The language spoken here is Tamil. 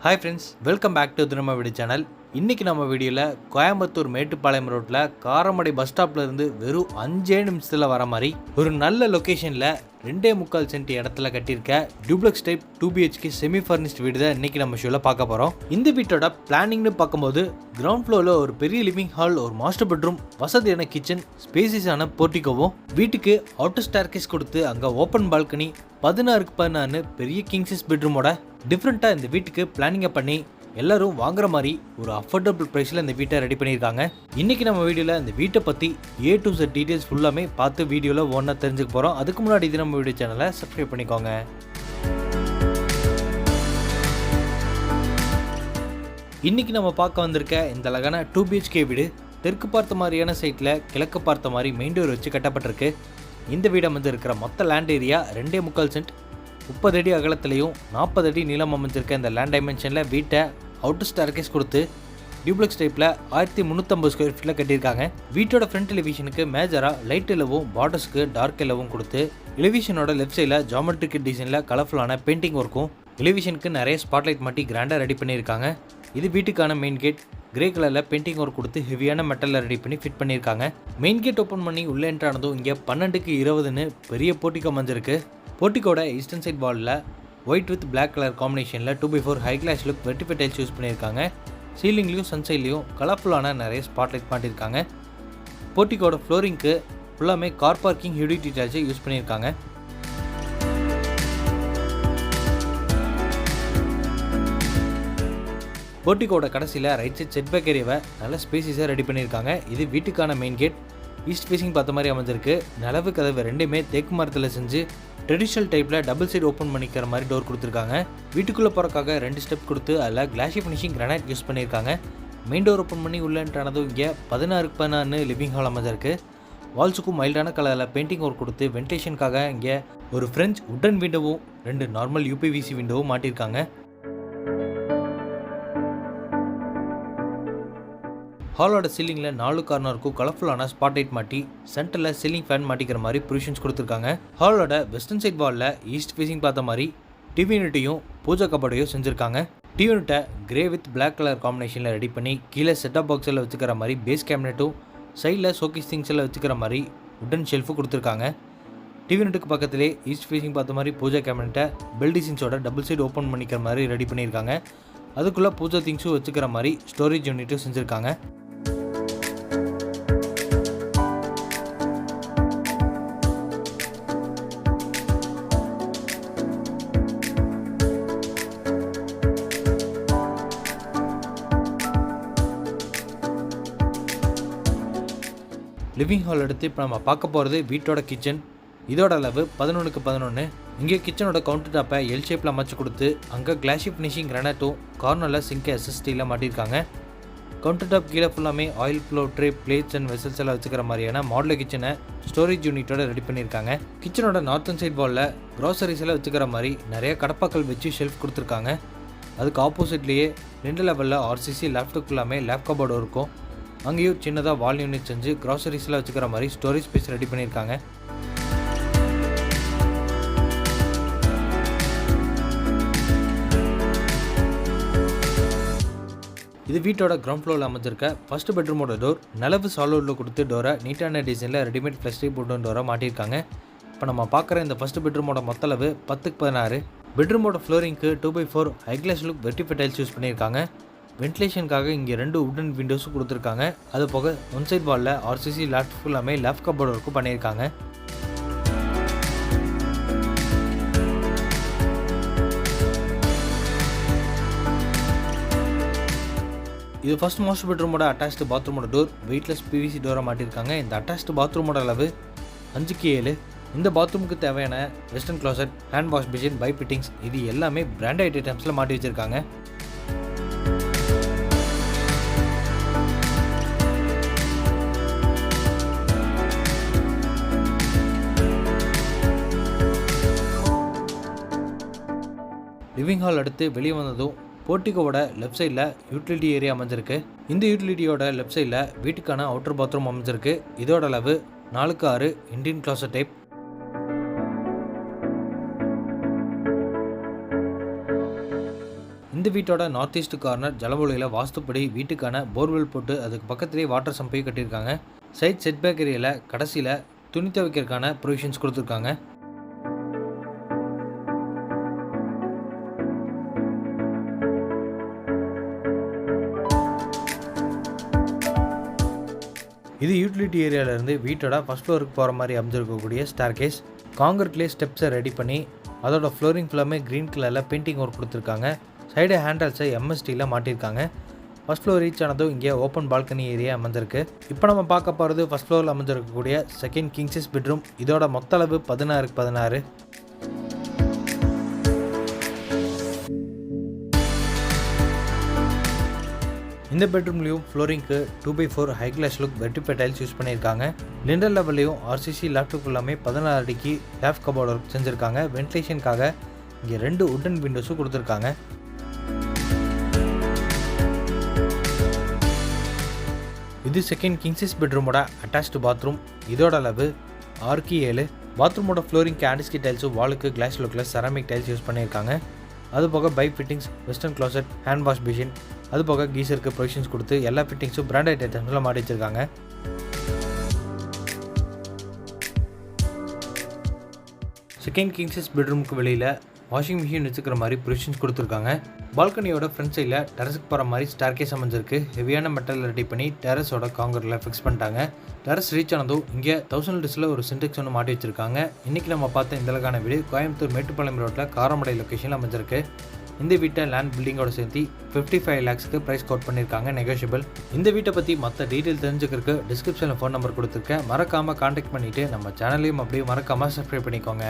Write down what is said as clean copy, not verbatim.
Hi friends, welcome back to திரும்ப வீடியோ சேனல். இன்றைக்கி நம்ம வீடியோவில் கோயம்புத்தூர் மேட்டுப்பாளையம் ரோட்டில் காரமடை பஸ் ஸ்டாப்பில் இருந்து வெறும் 5 நிமிஷத்தில் வர மாதிரி ஒரு நல்ல லொக்கேஷனில் 2.25 சென்ட் இடத்துல கட்டியிருக்க duplex type 2BHK semi furnished வீடு தான் இன்றைக்கி நம்ம ஷோவில் பார்க்க போகிறோம். இந்த வீட்டோட பிளானிங்னு பார்க்கும்போது கிரவுண்ட் ஃப்ளோரில் ஒரு பெரிய லிவிங் ஹால், ஒரு மாஸ்டர் பெட்ரூம், வசதியான கிச்சன், ஸ்பேசிஸான போர்ட்டிகோவும், வீட்டுக்கு அவுட்டர் ஸ்டேர்கேஸ் கொடுத்து அங்கே ஓப்பன் பால்கனி, 16x16 பெரிய கிங் சைஸ் பெட்ரூமோட டிஃப்ரெண்ட்டாக இந்த வீட்டுக்கு பிளானிங்கை பண்ணி எல்லாரும் வாங்குற மாதிரி ஒரு அஃபோர்டபுள் ப்ரைஸில் இந்த வீட்டை ரெடி பண்ணியிருக்காங்க. இன்றைக்கி நம்ம வீடியோவில் இந்த வீட்டை பற்றி A to Z டீட்டெயில்ஸ் ஃபுல்லாமே பார்த்து வீடியோவில் ஒன்றா தெரிஞ்சுக்க போகிறோம். அதுக்கு முன்னாடி இது நம்ம வீடியோ சேனலை சப்ஸ்கிரைப் பண்ணிக்கோங்க. இன்றைக்கி நம்ம பார்க்க வந்திருக்க இந்த அழகான 2BHK வீடு தெற்கு பார்த்த மாதிரியான சைட்டில் கிழக்கு பார்த்த மாதிரி மெயின் டோர் வச்சு கட்டப்பட்டிருக்கு. இந்த வீடு அமைஞ்சிருக்கிற இருக்கிற மொத்த லேண்ட் ஏரியா 2.25 சென்ட், 30 அடி அகலத்திலையும் 40 அடி நீளம் அமைஞ்சிருக்க இந்த லேண்ட் டைமென்ஷனில் வீட்டை அவுட்டர் ஸ்டேர்கேஸ் கொடுத்து டியூப்ளெக்ஸ் டைப்பில் 1350 ஸ்கொயர் ஃபீட்டில் கட்டியிருக்காங்க. வீட்டோட ஃப்ரண்ட் எலிவேஷனுக்கு மேஜராக லைட் எல்லவும் பார்டர்ஸ்க்கு டார்க் எல்லவும் கொடுத்து எலிவேஷனோட லெஃப்ட் சைடில் ஜாமெட்ரிக் டிசைனில் கலர்ஃபுல்லான பெயிண்டிங் ஒர்க்கும், எலிவேஷனுக்கு நிறைய ஸ்பாட்லைட் மாட்டி கிராண்டாக ரெடி பண்ணியிருக்காங்க. இது வீட்டுக்கான மெயின் கேட் கிரே கலரில் பெயிண்டிங் ஒர்க் கொடுத்து ஹெவியான மெட்டலில் ரெடி பண்ணி ஃபிட் பண்ணியிருக்காங்க. மெயின் கேட் ஓப்பன் பண்ணி உள்ளே என்ட்ரானதும் இங்கே 12x20 பெரிய போர்ட்டிகோ அமைஞ்சிருக்கு. போர்ட்டிகோட ஈஸ்டர்ன் சைட் வாலில் ஒயிட் வித் பிளாக் கலர் காம்பினேஷனில் 2x4 ஹை கிளாஸ் லுக் வெர்டிஃபை டைல்ஸ் யூஸ் பண்ணியிருக்காங்க. சீலிங்லையும் சன்சைட்லையும் கலர்ஃபுல்லான நிறைய ஸ்பாட்லைட் மாட்டியிருக்காங்க. போர்ட்டிகோட ஃப்ளோரிங்க்கு ஃபுல்லாமே கார் பார்க்கிங் ஹியூடிட்டி டைல்ஸை யூஸ் பண்ணியிருக்காங்க. போர்ட்டிகோட கடைசியில் ரைட் சைட் செட்பேக் ஏரியாவை நல்ல ஸ்பேசிஸாக ரெடி பண்ணியிருக்காங்க. இது வீட்டுக்கான மெயின் கேட் ஈஸ்ட் ஃபேஸிங் பார்த்த மாதிரி அமைஞ்சிருக்கு. நிலவு கதவு ரெண்டுமே தேக்கு மரத்தில் செஞ்சு ட்ரெடிஷ்னல் டைப்பில் டபுள் சைடு ஓப்பன் பண்ணிக்கிற மாதிரி டோர் கொடுத்துருக்காங்க. வீட்டுக்குள்ளே போகிறக்காக 2 ஸ்டெப் கொடுத்து அதில் கிளாஷி ஃபினிஷிங் கிரானைட் யூஸ் பண்ணியிருக்காங்க. மெயின் டோர் ஓப்பன் பண்ணி உள்ளேன்றானதும் இங்கே 16x16 லிவிங் ஹால் அமைஞ்சிருக்கு. வால்ஸுக்கும் மைல்டான கலரில் பெயிண்டிங் ஒர்க் கொடுத்து வென்டிலேஷனுக்காக இங்கே ஒரு ஃப்ரெஞ்ச் உட்டன் விண்டோவும் 2 நார்மல் UPVC விண்டோவும் மாட்டியிருக்காங்க. ஹாலோட சீலிங்கில் 4 கார்னருக்கும் கலர்ஃபுல்லான ஸ்பாட்லைட் மாட்டி சென்டரில் சீலிங் ஃபேன் மாட்டிக்கிற மாதிரி ப்ரொவிஷன்ஸ் கொடுத்துருக்காங்க. ஹாலோட வெஸ்டர்ன் சைட் வாலில் ஈஸ்ட் ஃபேஸிங் பார்த்த மாதிரி டிவி யூனிட்டையும் பூஜா கபடையும் செஞ்சுருக்காங்க. டிவி யூனிட்டை கிரே வித் பிளாக் கலர் காம்பினேஷனில் ரெடி பண்ணி கீழே செட்டப் பாக்ஸில் வச்சுக்கிற மாதிரி பேஸ் கேபினெட்டும் சைடில் ஷோகேஸ் திங்ஸில் வச்சுக்கிற மாதிரி உட்டன் ஷெல்ஃபும் கொடுத்துருக்காங்க. டிவி யூனிட்டுக்கு பக்கத்திலே ஈஸ்ட் ஃபேஸிங் பார்த்த மாதிரி பூஜா கேபினெட்டை பெல் டிசைன்ஸோட டபுள் சைடு ஓப்பன் பண்ணிக்கிற மாதிரி ரெடி பண்ணியிருக்காங்க. அதுக்குள்ளே பூஜா திங்ஸும் வச்சுக்கிற மாதிரி ஸ்டோரேஜ் யூனிட்டும் செஞ்சுருக்காங்க. லிவிங் ஹால் எடுத்து இப்போ நம்ம பார்க்க போகிறது வீட்டோட கிச்சன். இதோட அளவு 11x11. இங்கே கிச்சனோட கவுண்டர் டாப்பை எல் ஷேப்பில் அமைச்சு கொடுத்து அங்கே கிளாஷி ஃபினிஷிங் கிரானைட்டும் கார்னரில் சிங்கை SSTயில் மாட்டியிருக்காங்க. கவுண்டர் டாப் கீழே ஃபுல்லாமே oil flow tray, plates and vessels எல்லாம் வச்சுக்கிற மாதிரியான மாடல் கிச்சனை ஸ்டோரேஜ் யூனிட்டோட ரெடி பண்ணியிருக்காங்க. கிச்சனோட நார்த்தன் சைட் வாலில் க்ராசரிஸ் எல்லாம் வச்சுக்கிற மாதிரி நிறைய கடப்பாக்கள் வச்சு ஷெல்ஃப் கொடுத்துருக்காங்க. அதுக்கு ஆப்போசிட்லேயே 2 லெவலில் RCC லேப்டாப் ஃபுல்லாமே லேப் கபோர்டு இருக்கும். அங்கேயும் சின்னதாக வால் யூனிட் செஞ்சு க்ராசரிஸில் வச்சுக்கிற மாதிரி ஸ்டோரேஜ் ஸ்பேஸ் ரெடி பண்ணியிருக்காங்க. இது வீட்டோட கிரவுண்ட் ஃப்ளோரில் அமைஞ்சிருக்க ஃபர்ஸ்ட் பெட்ரூமோட டோர். நிலவு சாலோடில் கொடுத்து டோரை நீட்டான டிசைனில் ரெடிமேட் ஃப்ளெக்ஸி போட்டு டோரை மாட்டியிருக்காங்க. இப்போ நம்ம பார்க்குற இந்த ஃபர்ஸ்ட் பெட்ரூமோட மொத்த அளவு 10x16. பெட்ரூமோட ஃப்ளோரிங்க்கு 2x4 ஹை கிளாஸ் லுக் வெர்டிஃபை டைல்ஸ் யூஸ் பண்ணியிருக்காங்க. வென்டிலேஷனுக்காக இங்கே 2 உட்டன் விண்டோஸும் கொடுத்துருக்காங்க. அது போக ஒன் சைட் வாலில் RCC லேப்டாப் ஃபுல்லாமே லேப் கபோர்டு ஒர்க்கும் பண்ணியிருக்காங்க. இது ஃபர்ஸ்ட் மாஸ்டர் பெட்ரூமோட அட்டாச்டு பாத்ரூமோட டோர் வெயிட்லெஸ் PVC டோரை மாட்டியிருக்காங்க. இந்த அட்டாச்டு பாத்ரூமோட அளவு 5x7. இந்த பாத்ரூமுக்கு தேவையான western closet, hand wash basin, பை ஃபிட்டிங்ஸ் இது எல்லாமே பிராண்டட் ஐட்டம்ஸில் மாட்டி வச்சுருக்காங்க. லிவிங் ஹால் அடுத்து வெளியே வந்ததும் போர்ட்டிகோவோட லெஃப்ட் சைடில் யூட்டிலிட்டி ஏரியா அமைஞ்சிருக்கு. இந்த யூட்டிலிட்டியோட லெஃப்ட் சைடில் வீட்டுக்கான அவுட்டர் பாத்ரூம் அமைஞ்சிருக்கு. இதோட அளவு 4x6 இண்டியன் க்ளாசட் டைப். இந்த வீட்டோட நார்த் ஈஸ்ட் கார்னர் ஜலமொழியில் வாஸ்துப்படி வீட்டுக்கான போர்வெல் போட்டு அதுக்கு பக்கத்துலேயே வாட்டர் சம்பையும் கட்டியிருக்காங்க. சைட் செட்பேக் ஏரியாவில் கடைசியில் துணி துவைக்கிறதுக்கான ப்ரொவிஷன்ஸ் கொடுத்துருக்காங்க. இது யூட்டிலிட்டி ஏரியாவிலேருந்து வீட்டோட ஃபஸ்ட் ஃப்ளோருக்கு போகிற மாதிரி அமைஞ்சிருக்கக்கூடிய ஸ்டார் கேஸ். காங்கிரீட்லேயே ஸ்டெப்ஸை ரெடி பண்ணி அதோட ஃப்ளோரிங் ஃபுல்லாமே க்ரீன் கலரில் பெயிண்டிங் ஒர்க் கொடுத்துருக்காங்க. சைடு ஹேண்டல்ஸை எம்எஸ்டியில் மாட்டியிருக்காங்க. ஃபஸ்ட் ஃப்ளோர் ரீச் ஆனதும் இங்கே ஓப்பன் பால்கனி ஏரியா அமைஞ்சிருக்கு. இப்போ நம்ம பார்க்க போகிறது ஃபஸ்ட் ஃப்ளோரில் அமைஞ்சிருக்கக்கூடிய செகண்ட் கிங்ஸஸ் பெட்ரூம். இதோட மொத்த அளவு 16x16. இந்த பெட்ரூம்லையும் ஃப்ளோரிங்க்கு 2x4 ஹை கிளாஸ் லுக் வெர்டிஃபை டைல்ஸ் யூஸ் பண்ணியிருக்காங்க. லிண்டர் லெவல்லையும் ஆர்சிசி லேப்டாப் ஃபுல்லாமே 16 அடிக்கு லேப் கபோர்ட் ஒர்க் செஞ்சுருக்காங்க. வென்டிலேஷனுக்காக இங்கே 2 உட்டன் விண்டோஸும் கொடுத்துருக்காங்க. இது செகண்ட் கிங்ஸஸ் பெட்ரூமோட அட்டாச்டு பாத்ரூம். இதோட அளவு 6x7. பாத்ரூமோட ஃப்ளோரிங் கேண்டிஸ்கி டைல்ஸும் வாலுக்கு கிளாஸ் லுக்கில் செராமிக் டைல்ஸ் யூஸ் பண்ணியிருக்காங்க. அதுபோக pipe fittings, western closet, hand wash machine, அதுபோக கீசருக்கு ப்ரொவிஷன்ஸ் கொடுத்து எல்லா ஃபிட்டிங்ஸும் பிராண்டட் ஐட்டம்ஸில் மாட்டி வச்சிருக்காங்க. செகண்ட் கிங்ஸஸ் பெட்ரூமுக்கு வெளியில் வாஷிங் மிஷின் வச்சுக்கிற மாதிரி ப்ரொவிஷன்ஸ் கொடுத்துருக்காங்க. பால்கனியோட ஃப்ரண்ட் சைடில் டெரஸுக்கு போகிற மாதிரி ஸ்டார் கேஸ் அமைஞ்சிருக்கு. ஹெவியான மெட்டல் ரெடி பண்ணி டெரஸோட காங்கிரீட்டில் ஃபிக்ஸ் பண்ணிட்டாங்க. டெரஸ் ரீச் ஆனதும் இங்கே 1000 லிட்டர்ஸில் ஒரு சின்டெக்ஸ் ஒன்று மாட்டி வச்சிருக்காங்க. இன்றைக்கி நம்ம பார்த்த இந்த அழகான வீடு கோயம்புத்தூர் மேட்டுப்பாளையம் ரோட்டில் காரமடை லொக்கேஷனில் அமைஞ்சிருக்கு. இந்த வீட்டை லேண்ட் பில்டிங்கோட சேர்த்து 55 lakhsக்கு ப்ரைஸ் கோட் பண்ணியிருக்காங்க, நெகோஷியபிள். இந்த வீட்டை பற்றி மற்ற டீட்டெயில் தெரிஞ்சுக்கிறதுக்கு டிஸ்கிரிப்ஷனில் ஃபோன் நம்பர் கொடுத்துருக்கேன். மறக்காமல் கான்டாக்ட் பண்ணிவிட்டு நம்ம சேனலையும் அப்படியே மறக்காமல் சப்ஸ்கிரைப் பண்ணிக்கோங்க.